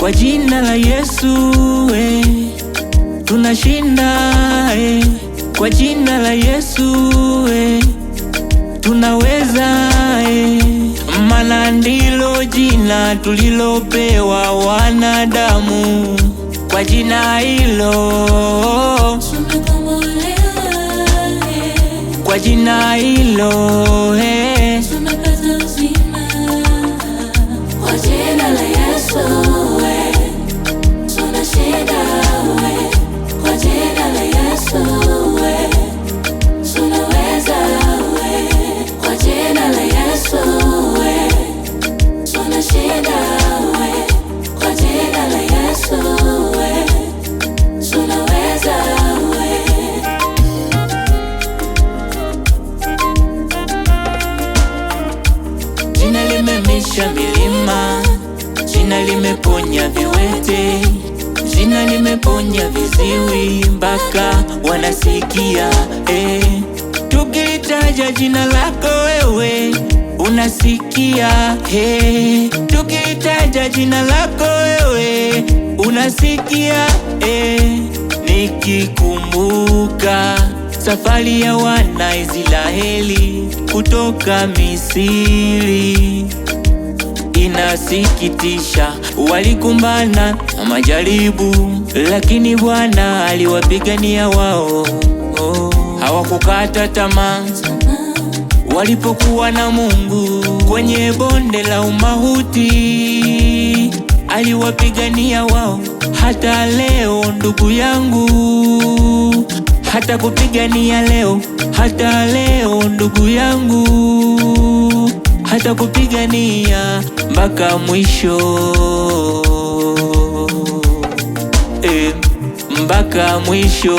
Kwa jina la Yesu tunashinda kwa jina la Yesu tunaweza maana ndilo jina tulilopewa wanadamu. Kwa jina hilo kwa jina hilo tumepata uzima. Kwa jina la Yesu tunashinda. Kwa jina la Yesu tunaweza. Kwa jina la Yesu tunashinda. Kwa jina la Yesu tunaweza. Jina limehamisha milima, jina limeponya viwete, jina limeponya viziwi mpaka wanasikia Tukilitaja jina lako wewe unasikia Tukilitaja jina lako wewe unasikia Nikikumbuka safari ya wana Israeli kutoka Misri, inasikitisha. Walikumbana na majaribu, lakini Bwana aliwapigania wao. Hawakukata tamaa walipokuwa na Mungu. Kwenye bonde la umauti aliwapigania wao. Hata leo ndugu yangu, hata kupigania leo. Hata leo ndugu yangu, hata kupigania mpaka mwisho, mpaka mwisho.